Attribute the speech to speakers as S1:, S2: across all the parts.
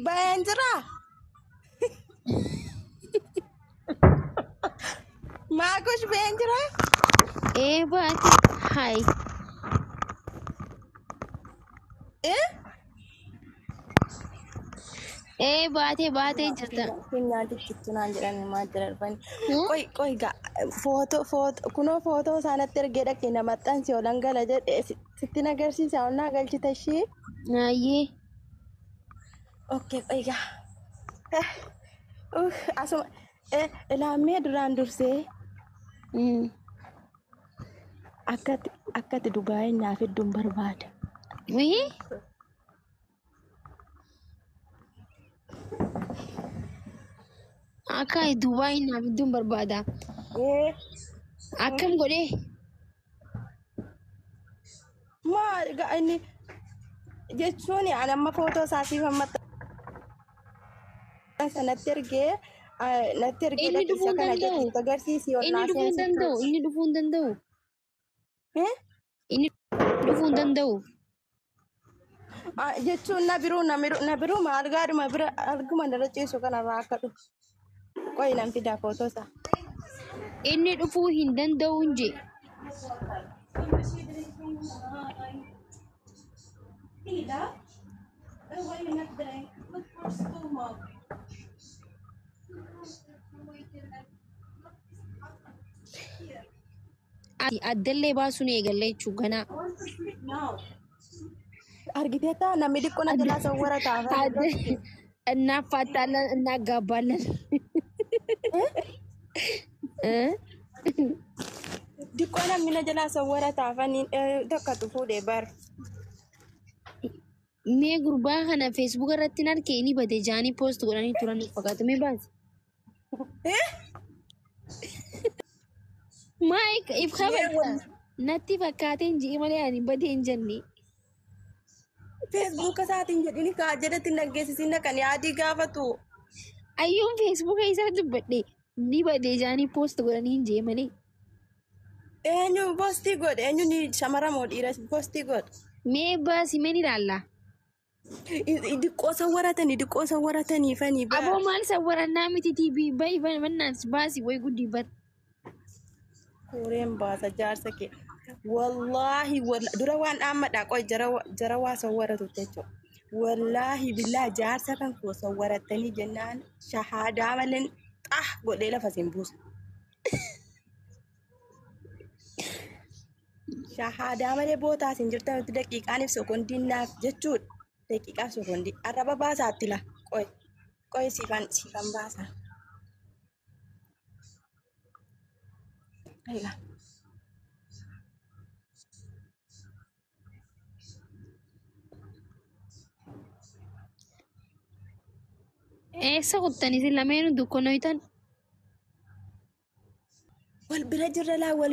S1: Benjira. Makush Benjira.
S2: But hi. But jata.
S1: Kunyati kittunan jedhani maajira dhufani. Qoy ga kunoo footoo isaanatti ergeedha kenna maxxansi oolan gala jedhe sitti agarsiisa onnaa galchita ishee.
S2: Naayee.
S1: Okay qoy ga. Asuma ilaammee duraan dursee akkati Dubaayii naaf hedduun barbaada.
S2: Wii? Akka Dubaayii naaf hedduun barbaada. Akkam godhee?
S1: Maal egaa inni jechuun ani amma footoo isaatiif amma sanatti ergee natti ergee
S2: Inni dhufuu
S1: isa kana
S2: danda'u.
S1: jechuudha agarsiisi
S2: Inni dhufuu hin danda'u. Inni dhufuu hin danda'u. Inni dhufuu hin danda'u.
S1: jechuun na biroo maal gaadhuma bira arguma dara ciisu kanarraa akka dhufu qoyi nan fidaa footoo isaa.
S2: Inni dhufuu hin danda'u inje. Addallee baasuun eegalle jechuun ganaa.
S1: Argiteetta namni xiqqoo na jalaa sawwara taa'aa.
S2: እናፋታለን እናጋባለን።
S1: Xiqqoo namni na jalaa sawwara taa'anii tokkotu fuudhee bar.
S2: Mee gurbaa kana feesbuuk irratti narkee ni bade jaanii poost godhanii turan fakkaatu mee baasi. Maayik ibsa badda natti fakkaateen ji'i malee ani badee hin jenne.
S1: Facebook isaatiin jedhini kaa jedhatti naggeessisiin kan yaadii gaafatu.
S2: Ayyuun feesbuuka isaa dubbadhe ni badee jaanii poost godhanii hin jee malee.
S1: Eenyu postii godhe eenyu ni shamara moo dhiira postii godhe.
S2: Mee baasi mee ni ilaalla.
S1: Diqqoo sawwaratanii fanii bara.
S2: Aboo maal sawwarannaa miti tiibii bayi bannaanis baasi way guddii bar.
S1: Kureen baasa jaarsa kee. Wallaahi dura waan dhaammadhaa qoy jara waa sawwaratu jechuudha. Wallaahi billaa jaarsa kan koo sawwaratanii jennaan shahaadaa malee godhee lafa siin buusa. Shahaadaa malee bootaa siin jirtanitti daqiiqaaniif sekoondiin naaf jechuudha. Daqiiqaaf sekondii arraba baasaatti la qoy siifan baasa. Ayla.
S2: Eessa kuttanii isin lameenuu dukkanooytan?
S1: Wal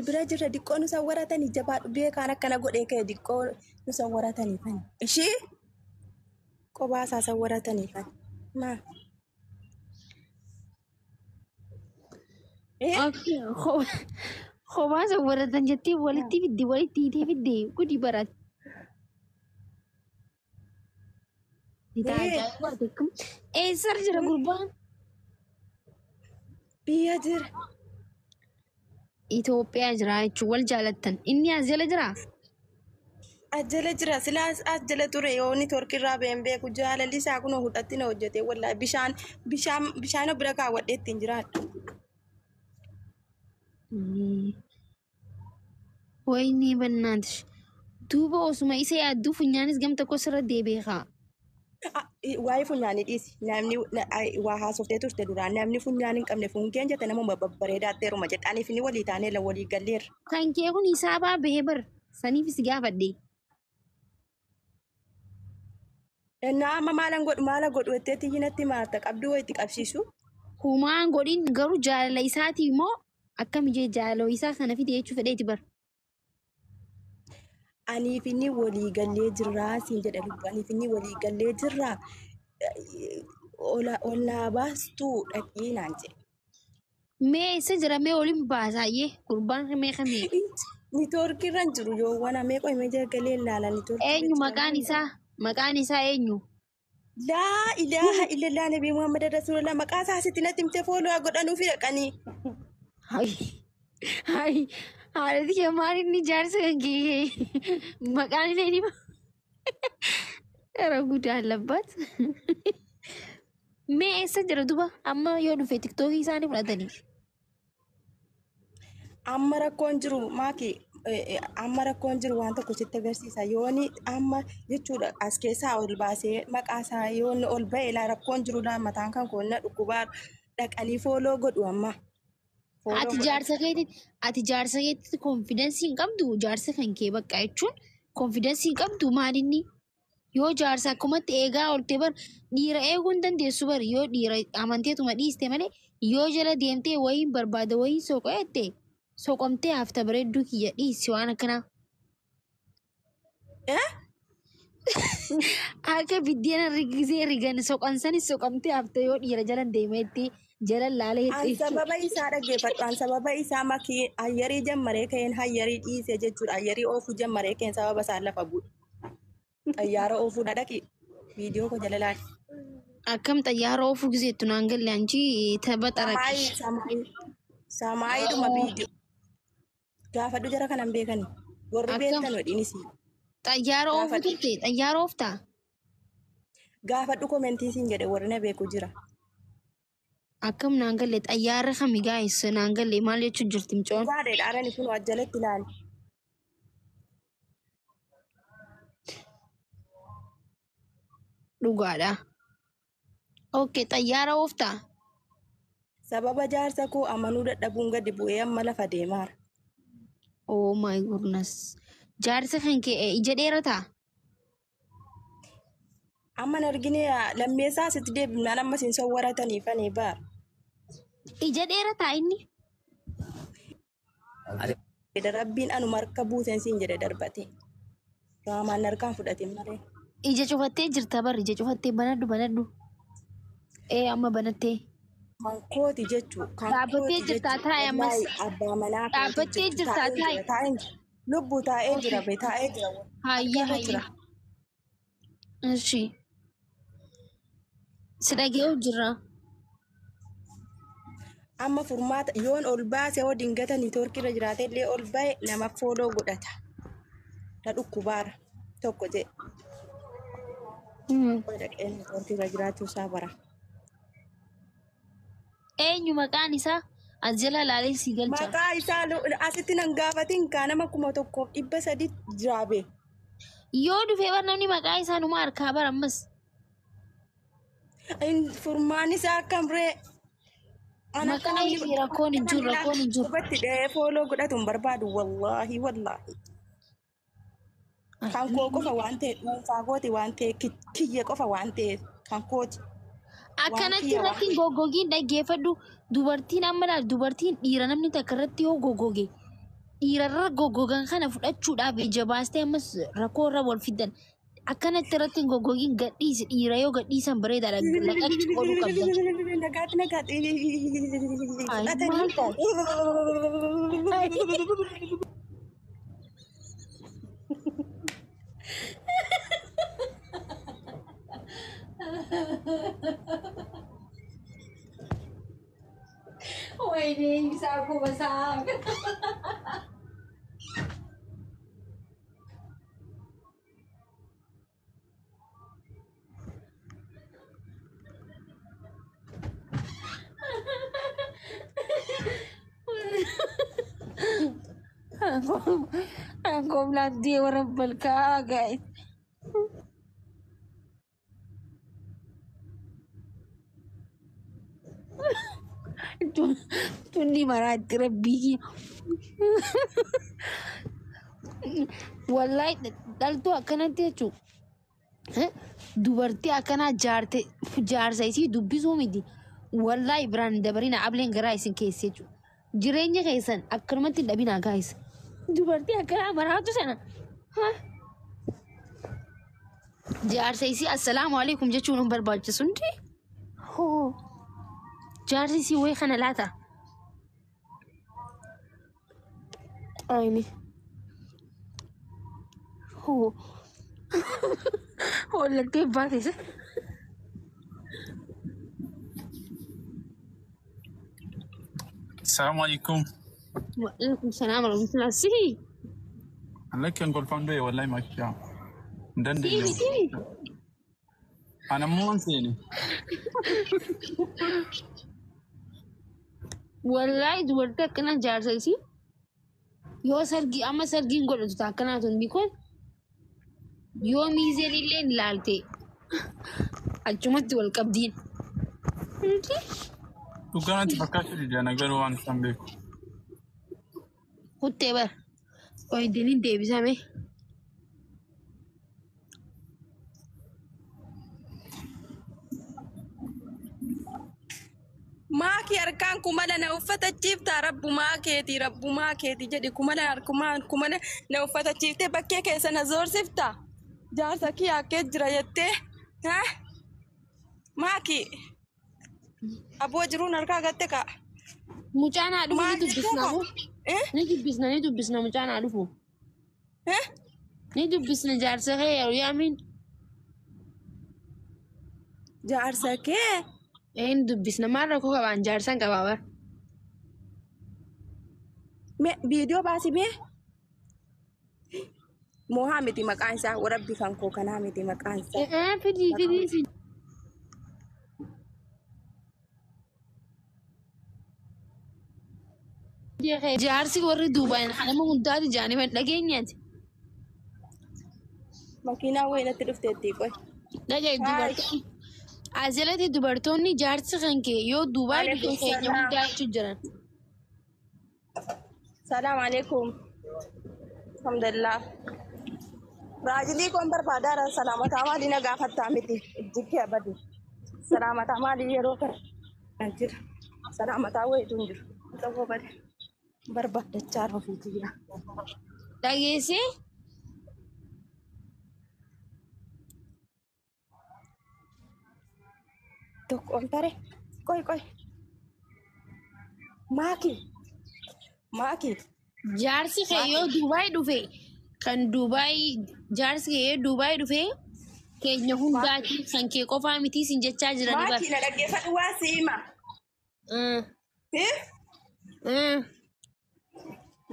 S1: bira jirra diqqoo nu sawwaratanii jabaadhu beekaan akkana godhee ka'e diqqoo nu sawwaratanii fani. Ishii qobaasaa sawwaratanii fani. Maal?
S2: Kophaa sawwaratan jettee walitti hiitee fidde gudi barat. Eessar jira gurbaan?
S1: Biyya jira.
S2: Itoophiyaa jira jechuun wal jaalattan. Inni as jala jiraa?
S1: As jala jira silaas as jala ture yoo inni torkirraa ba'een beeku jaalalli isaa kun hudhatti na hojjete wallaahi bishaan bira kaawwadhee ittiin jiraadha.
S2: Wayinii bannaatish. Duuba osuma isa yaadduu funyaanis gam tokko sirra deebi'aa.
S1: Waa'ee funyaanii dhiisi. Namni waa haasoftee turte duraan namni funyaan hin qabne fuunkeen jette nama babbareedaa ta'eeruma jedhaaniif ni walii taanee la walii galleerra.
S2: Kan kee kun isaabaa bahee bar saniifis gaafadhe.
S1: Nama maala godhu etteetti jinatti maarta qabduu wayitti qabsiisu.
S2: Humaan godhin garuu jaalala isaati immoo akkam jee jaalala isaa kana fide jechuu fedheeti bar.
S1: Aniif inni walii gallee jirraa siin jedha lubbu aniif inni walii gallee jirraa olaa baastuu dhaqii naan jedhe.
S2: Mee isa jira mee oliin baasaayyee gurbaan mee kamee.
S1: Niitoorkii irra jiru yoo waan amee qo'imee jagalee ilaala niitoorkii.
S2: Eenyu maqaan isaa eenyu?
S1: laa ilaaha illallah nabii Muhammad Rasulullah maqaa isaa asitti natti himte fooloo godhanuu fi dhaqanii.
S2: Hai. Hai. Haadha kee maal inni jaarsa kan kee maqaan inni hima. Gara guddaa labbaat. Mee eessa jira duba amma yoo dhufe tiktookii isaanii fudhatanii.
S1: Amma rakkoon jiru maaki amma rakkoon jiru waan tokko sitti agarsiisa yooni amma jechuudha as keessaa ol baasee maqaa isaa yoonni ol ba'e laa rakkoon jiru laa mataan kan koonna dhukkubaa dhaqanii fooloo godhu amma.
S2: Ati jaarsa keetti konfidensii hin qabdu jaarsa kan kee bakka jechuun konfidensii hin qabdu maalinni yoo jaarsa akkumatti eegaa oolte bar dhiira eeguu hin dandeessu bar yoo dhiira amanteetuma dhiiste malee yoo jala deemtee wayiin barbaada wayiin soqo'ette soqomtee hafta bareedduu kiyya dhiisi waan akkanaa. Akka biddeena rigisee rigan soqansanis soqomtee hafta yoo dhiira jala deemeetti jala laalee
S1: An sababa isaa dhaggeeffadhu an sababa isaa makii hayyarii jammaree ka'een hayyarii dhiise jechuudha hayyarii oofuu jammaree ka'een sababa isaan lafa bu'u. Xayyaara oofuu dhaqi viidiyoo ko jala laali.
S2: Akkam xayyaara oofuu gizeettu naan galle anchi tapha xaraqee.
S1: Samaayiidhuma viidiyoo. Gaafadhu jara kanan beekani. Warri beektan wedhiinis.
S2: Xayyaara oofuu turte xayyaara ooftaa.
S1: Gaafadhu komentii siin jedhe warri na beeku jira.
S2: Akkam naan galle xayyaara kami gaa'is naan galle maal jechuun jirti mucoon.
S1: Baadheedha arani kun wajjalatti ilaali.
S2: Dhugaadha. Okay xayyaara ooftaa.
S1: Sababa jaarsa koo amanuu dadhabuun gadi bu'ee amma lafa deemaara.
S2: Oh my goodness. Jaarsa kan kee ija dheerataa?
S1: Amma argine lammeessaa asitti deebinaan amma siin sowwaratanii fanii baara.
S2: Ija dheerataa inni?
S1: Rabbiin anu marka buuteen siin jedhe darbate. Raamaan harkaan fudhatin malee.
S2: Ija cufattee jirta bar ija cufattee banadhu. Amma banattee.
S1: Kan kooti jechuun.
S2: Dhaabbattee jirtaa taa'e ammas.
S1: Abbaa manaa
S2: Dhaabbattee jirtaa taa'e.
S1: Lubbuu taa'ee jira bee taa'ee jira.
S2: Hayya. Ishi. Si dhagee jirra.
S1: Amma furmaata yoon ol baase yoo dingatanii toorkiirra jiraate illee ol ba'e nama fooloo godhata. Ta dhukkubaara tokko jedhe. Dhaqeen toorkiirra jiraachuu isaa bara.
S2: Eenyu maqaan isaa as jala laalee si galcha.
S1: Maqaa isaa asitti nan gaafatiin kaa nama 1,300 jiraabe.
S2: Yoo dhufee bar namni maqaa isaa numa harkaa bar ammas.
S1: Furmaan isaa akkam ree.
S2: Maqaa ishee rakkoon hin jiru.
S1: Qubatti dhahee fooloo godhatuun barbaadu wallaahi. Kan koo qofa waan ta'e dhuunfaa kooti waan ta'e kiyya qofa waan ta'e kan kooti.
S2: Akkanatti irratti goggogiin dhaggeeffadhu dubartiin amma laal dubartiin dhiira namni takka irratti yoo goggoge dhiirarra goggogan kana fudhachuudhaaf ija baastee ammas rakkoo irra wal fiddan akkanatti irratti goggogiin gadhiisi dhiira yoo gadhiisan bareedaadha laqatti qoluu qabda. Wayne, bisa aku masak. Aku nanti orang belka guys. Tundi maraatti rabbii wallahi dhaltuu akkanatti jechuudha. Dubartii akkanaa jaarsa isii dubbisuu miti. Wallahi biraan dabarina ableen garaa isin keessa jechuudha. Jireenya keessan akkanumatti dhabinaa gaayisa. Dubartii akkanaa maraatu sana. Jaarsa isii assalaamu alaikum jechuun hin barbaachisu hundi. Jaarsi isii wayii kana laata? Ayni. Wallattee baatese.
S3: السلام عليكم.
S2: وعليكم السلام ورحمة الله. سيدي
S3: لك نقول فندق والله ما شاء دندن
S2: سيدي
S3: أنا مو أنسيني.
S2: والله dubartii akkana jaarsa isii yoo sargii amma sargiin godhatu akkanaa tun bikoon yoo miizeen illee hin ilaalte achumatti wal qabdiin.
S3: Dhugaanatti fakkaatu didana garuu waan isaan beeku.
S2: Kuttee bara qoyidiniin deebisame.
S1: Maaki harkaan kumala na uffatachiiftaa rabbumaa keetii jedhi kumala na uffatachiiftee bakkee keessa na zoorsiftaa jaarsa kiyya akkee jira jettee maaki aboo jiruun harkaa gatte kaa
S2: Mucaan haa dhufu ni dubbisna moo? Ni dubbisna mucaan haa dhufu. Ni dubbisna jaarsa kee yeroo yaamiin.
S1: jaarsa kee
S2: Ni dubbisna maal rakkoo qabaan jaarsan qabaa bara.
S1: viidiyoo baasi mee mohaa miti maqaan isaa warabbi kan koo kanaa miti maqaan isaa.
S2: Fidii. Jaarsi warri duubaan nama hundaati jaanii man dhageenyaati.
S1: Makiinaa wayinatti dhufteetti qoy.
S2: Dhagaye dubartoonni. Ajalatti dubartoonni jaarsi kan kee yoo duubaa dhufee keenya hundaa jechuun jiran.
S1: Salaam alaikum. Alhamdulillah. Raajilii koon barbaadaa salaamataa maalii na gaafattaa miti jikkee abadi. Salaamataa maalii yeroo kana jira. Salaamataa wayitu hin jiru. Ta'uu bade. Barbaadachaa ofiitii jira.
S2: Dhageessee
S1: tokko ol tare qoy maaki
S2: jaarsi kee yoo duubaay dhufe kan duubaay jaarsi kee yoo duubaay dhufe keenya hundaati kan kee qofaa miti sin jechaa jirani bara.
S1: maaki na dhaggeeffadhu waa siima.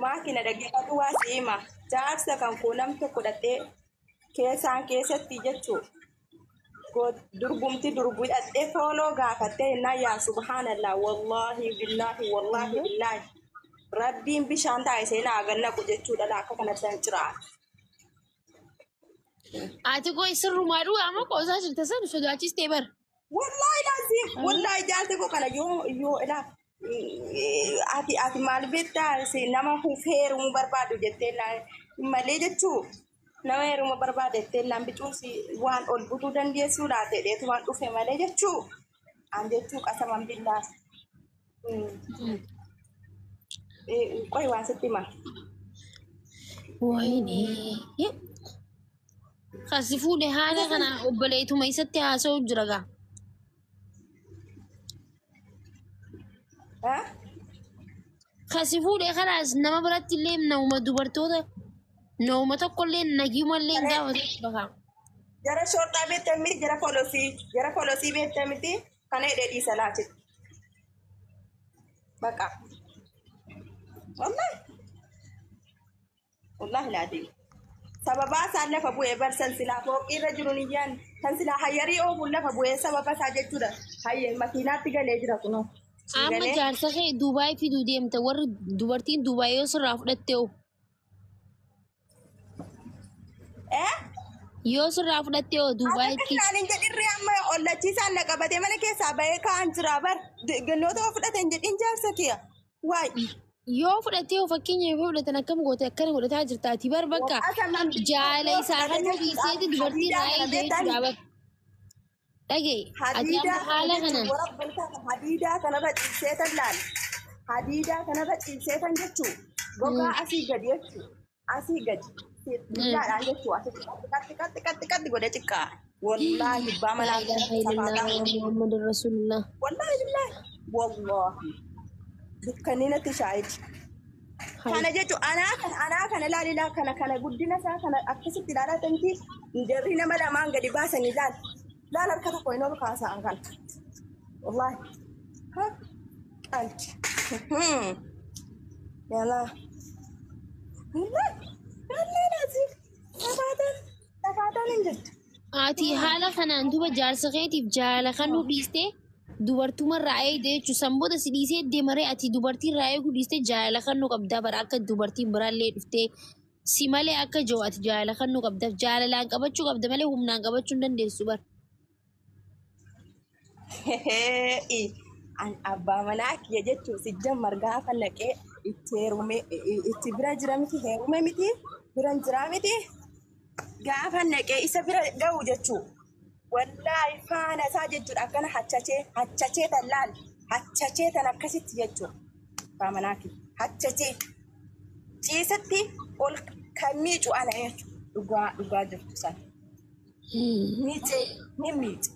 S1: Maaki na dhaggeeffadhu waa siima. Jaarsa kan koo nam tokko dhadhee keessatti jechuudha. Durgumti dhadhee fooloo gaafattee innaa yaa subhaanallah wallahi billahi rabbiin bishaan taa'e seenaa ganna jechuudha akka kanatti hin ciraa.
S2: Ati koo sirrumaa dhugaa amma qoosaa jirta san sodaachistee bara.
S1: Wallahi laazim wallahi jaarsi koo kana yoo ilaa ati maal beektaa nama heerumuu barbaadu jettee malee jechuu nama heerumuu barbaadu jettee lambicuus waan ol butuu dandeessuu laate dheetu waan dhufe malee jechuu an jechuu qasaman billaa qoy waan sitti hima.
S2: Wayne kasi fuudhee haala kana obboleetuma isatti haasa'u jira gaa. Kasi fuudhee kanaas nama biratti illee nama dubartoota nama tokkollee nagiimallee hin gaafatu bakaa.
S1: Jara shortaa beektaa miti jara kolosii beektaa miti kana hidhee dhiisa laachiti. Baqa. Wallahi laadii. Sababaa isaan lafa bu'ee barsan silaa fooqii irra jiru niyyaan kan silaa hayyarii oofuun lafa bu'ee sababa isaa jechuudha. Hayyee makiinaatti galee jira kunoo.
S2: Amma jaarsa kee Duubaay fiduu deemte warri dubartiin Duubaay yoo sirraa fudhatte hoo? Yoo sirraa fudhatte hoo Duubaayitti?
S1: Akka hin jedhirree amma ollachiisaan na qabatee mana keessaa bahee kaan jira bar gannoota oo fudhatan jedhin jaarsa kiyya. Waay.
S2: Yoo fudhattee hoo fakkeenya yoo fudhatan akkam goote akkana godhataa jirtaati bar bakka jaala isaa kan ofiiseeti dubartii raayee jechuudha bar. Dhagee ati amma haala kana.
S1: Hadiidaa kanarra ciibseetan laal. Hadiidaa kanarra ciibseetan jechuun gogaa asii gadi jechuun asii gadi. Guddaadhaan jechuun asii qatti godhe xiqqaa. Wallaahi hibbaa manaa
S2: Muhammad Rasulullah.
S1: Wallaahi billahi. Wallaahi. Dukkanni natti shaayiti. Kana jechuun anaa kana ilaalilaa kana guddina isaa kana akkasitti ilaalaa tanti jarri nama lamaan gadi baasanii laal. Laal harka tokko hin ol kaasa'an kan. Wallaahi. Qalti. Yala. Wallee naasif. Tafaatan hin jirtu.
S2: Ati haala kanaan duba jaarsa keetiif jaala kan nu dhiiste dubartuma irraa eegde jechuun sanboota si dhiisee deemaree ati dubartii irraa eeguu dhiiste jaala kan nu qabdaa bara akka dubartiin biraallee dhuftee si malee akka jiru ati jaala kan nu qabdaaf jaalalaan qabachuu qabda malee humnaan qabachuu hin dandeessu bara.
S1: Abbaa manaa kiyya jechuun sijjan margaa fannaqee itti heerume itti bira jira miti heerume miti biran jira miti gaafa naqee isa bira ga'u jechuu wallaahi faana isaa jechuudha akkana hachachee tallaal hachachee tan akkasitti jechuu abbaa manaa kiyya hachachee ciisatti ol kan miicu ana jechuudha dhugaa jirtu sana miicee ni miice.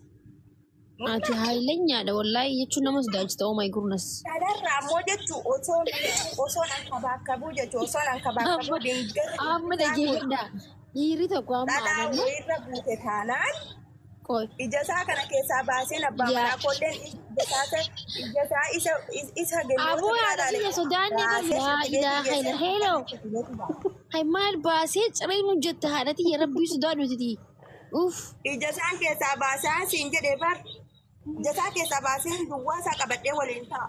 S2: Ati haayilenyaadha wallaahi jechuun nama sodaachisa oh my goodness.
S1: Sadarraa ammoo jechuun osoo nan kabaakabuu jechuun osoo nan kabaakabuu dinggirri.
S2: Amma dhageeffadha. Dhiirri tokko amma
S1: dhadhaa wayirra buute taanaan ija isaa kana keessaa baaseen abbaa manaa kolleen ija isaa isa gennoo.
S2: Aboo haadha sodaanne laa ilaaha illa heeloo. Hay maal baasee cireen hojjetta haadha tiyya rabbii sodaadhuuti. Uff.
S1: Ija isaan keessaa baasaa siin jedhee bar. Ija isaa keessaa baaseen duwwaa isaa qabadhee waliin ta'a.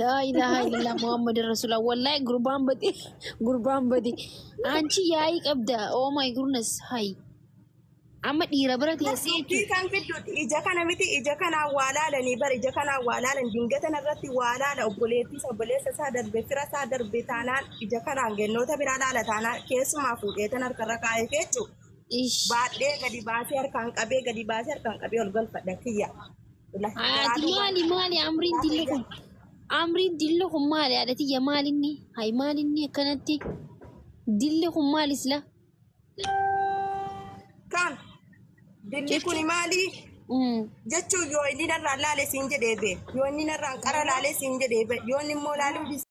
S2: La ilaha illallah Muhammad Rasulullah wallahi gurbaan bade anchi yaa'ii qabda oh my goodness hay amma dhiira bira teessee
S1: kan fidduuti ija kana miti ija kana awwaalaalanii bar ija kana awwaalaalan dingatan irratti waalaala obboleessa isaa darbe fira isaa darbe taanaan ija kanaan gennoota biraa laala taanaan keessumaa fuudheetan harkarra kaa'ee jechuudha. Baadhee gadi baasee harkaan qabee ol galfadha kiyya.
S2: Maali amriin dilli kun maali haadhati yaa maalinni hay maalinni akkanatti dilli kun maali sila
S1: kan dilli kun maali jechuun yoo inni narraan laale siin jedhee bee yoo inni narraan qara laale siin jedhee bee yoo inni immoo laaluu